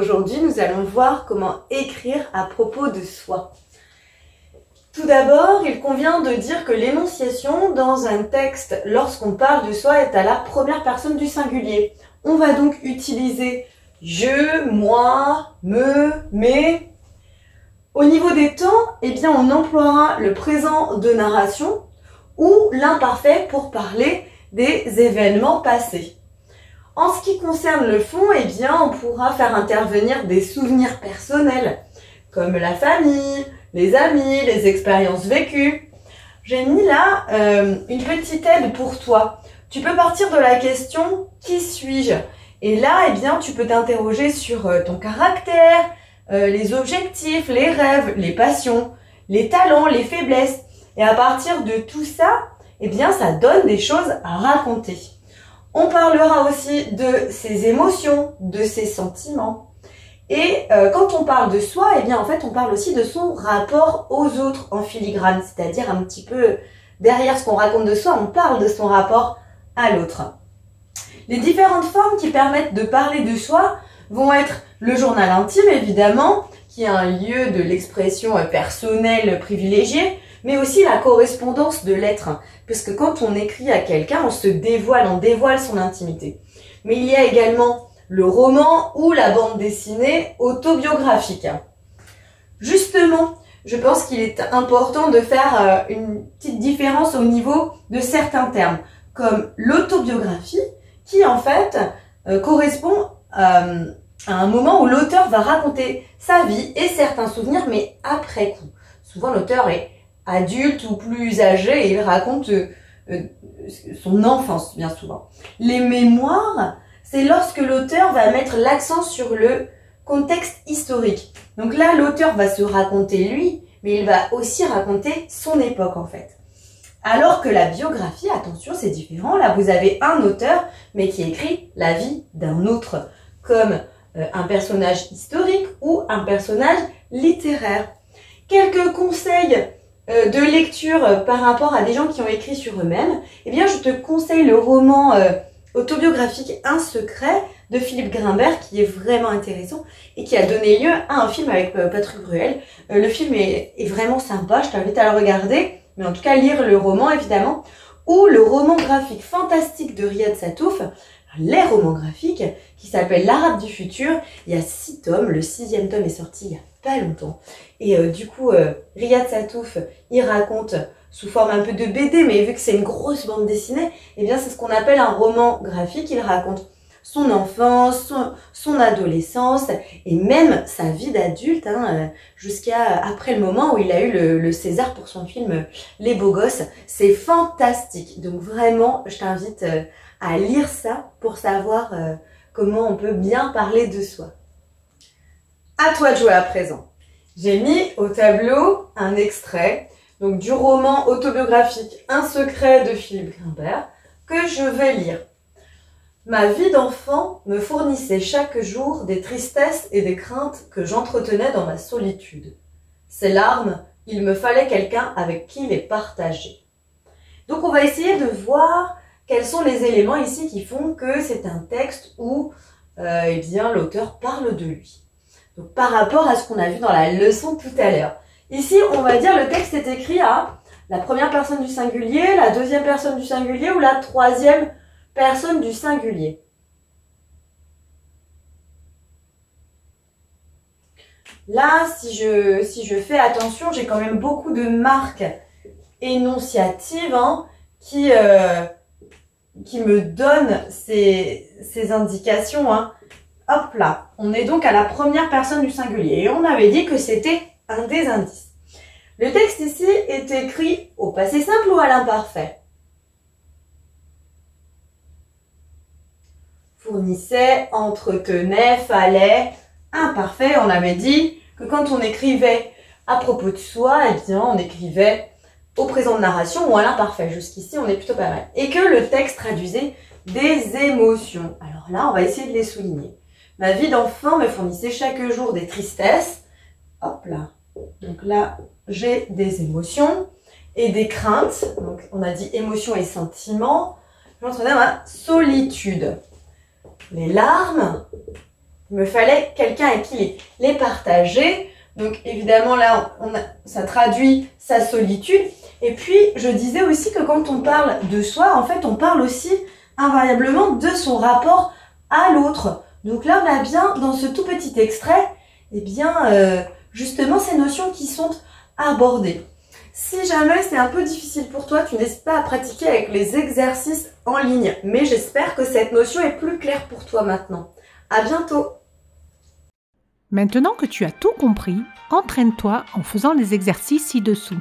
Aujourd'hui, nous allons voir comment écrire à propos de soi. Tout d'abord, il convient de dire que l'énonciation dans un texte, lorsqu'on parle de soi, est à la première personne du singulier. On va donc utiliser je, moi, me, mes. Au niveau des temps, eh bien, on emploiera le présent de narration ou l'imparfait pour parler des événements passés. En ce qui concerne le fond, eh bien, on pourra faire intervenir des souvenirs personnels, comme la famille, les amis, les expériences vécues. J'ai mis là une petite aide pour toi. Tu peux partir de la question « Qui suis-je » Et là, eh bien, tu peux t'interroger sur ton caractère, les objectifs, les rêves, les passions, les talents, les faiblesses. Et à partir de tout ça, eh bien, ça donne des choses à raconter. On parlera aussi de ses émotions, de ses sentiments. Et quand on parle de soi, eh bien, en fait, on parle aussi de son rapport aux autres en filigrane. C'est-à-dire un petit peu derrière ce qu'on raconte de soi, on parle de son rapport à l'autre. Les différentes formes qui permettent de parler de soi vont être le journal intime, évidemment, qui est un lieu de l'expression personnelle privilégiée, mais aussi la correspondance de lettres, puisque quand on écrit à quelqu'un, on se dévoile, on dévoile son intimité. Mais il y a également le roman ou la bande dessinée autobiographique. Justement, je pense qu'il est important de faire une petite différence au niveau de certains termes, comme l'autobiographie, qui en fait correspond à un moment où l'auteur va raconter sa vie et certains souvenirs, mais après coup. Souvent, l'auteur est adulte ou plus âgé et il raconte son enfance, bien souvent. Les mémoires, c'est lorsque l'auteur va mettre l'accent sur le contexte historique. Donc là, l'auteur va se raconter lui, mais il va aussi raconter son époque, en fait. Alors que la biographie, attention, c'est différent. Là, vous avez un auteur, mais qui écrit la vie d'un autre, comme un personnage historique ou un personnage littéraire. Quelques conseils de lecture par rapport à des gens qui ont écrit sur eux-mêmes. Eh bien, je te conseille le roman autobiographique Un secret de Philippe Grimbert, qui est vraiment intéressant et qui a donné lieu à un film avec Patrick Bruel. Le film est vraiment sympa, je t'invite à le regarder. Mais en tout cas, lire le roman, évidemment, ou le roman graphique fantastique de Riyad Sattouf, les romans graphiques, qui s'appelle L'Arabe du futur. Il y a 6 tomes, le 6e tome est sorti il y a pas longtemps. Et du coup, Riyad Sattouf, il raconte sous forme un peu de BD, mais vu que c'est une grosse bande dessinée, eh bien c'est ce qu'on appelle un roman graphique. Il raconte son enfance, son adolescence et même sa vie d'adulte, jusqu'à après le moment où il a eu le César pour son film Les Beaux Gosses. C'est fantastique. Donc vraiment, je t'invite à lire ça pour savoir comment on peut bien parler de soi. À toi de jouer à présent. J'ai mis au tableau un extrait donc du roman autobiographique Un secret de Philippe Grimbert que je vais lire. Ma vie d'enfant me fournissait chaque jour des tristesses et des craintes que j'entretenais dans ma solitude. Ces larmes, il me fallait quelqu'un avec qui les partager. Donc on va essayer de voir quels sont les éléments ici qui font que c'est un texte où eh bien l'auteur parle de lui. Donc par rapport à ce qu'on a vu dans la leçon tout à l'heure. Ici, on va dire le texte est écrit à la première personne du singulier, la deuxième personne du singulier ou la troisième personne du singulier. Là, si je fais attention, j'ai quand même beaucoup de marques énonciatives qui me donnent ces indications. Hop là, on est donc à la première personne du singulier et on avait dit que c'était un des indices. Le texte ici est écrit au passé simple ou à l'imparfait? Fournissait, entretenait, fallait, imparfait. On avait dit que quand on écrivait à propos de soi, eh bien, on écrivait au présent de narration ou à l'imparfait. Jusqu'ici, on est plutôt pas mal. Et que le texte traduisait des émotions. Alors là, on va essayer de les souligner. Ma vie d'enfant me fournissait chaque jour des tristesses. Hop là. Donc là, j'ai des émotions et des craintes. Donc, on a dit émotions et sentiments. J'entrenais ma solitude. Les larmes Il me fallait quelqu'un avec qui les partager. Donc évidemment là, ça traduit sa solitude. Et puis je disais aussi que quand on parle de soi, en fait on parle aussi invariablement de son rapport à l'autre. Donc là on a bien dans ce tout petit extrait, eh bien justement ces notions qui sont abordées. Si jamais c'est un peu difficile pour toi, tu n'hésites pas à pratiquer avec les exercices en ligne. Mais j'espère que cette notion est plus claire pour toi maintenant. À bientôt! Maintenant que tu as tout compris, entraîne-toi en faisant les exercices ci-dessous.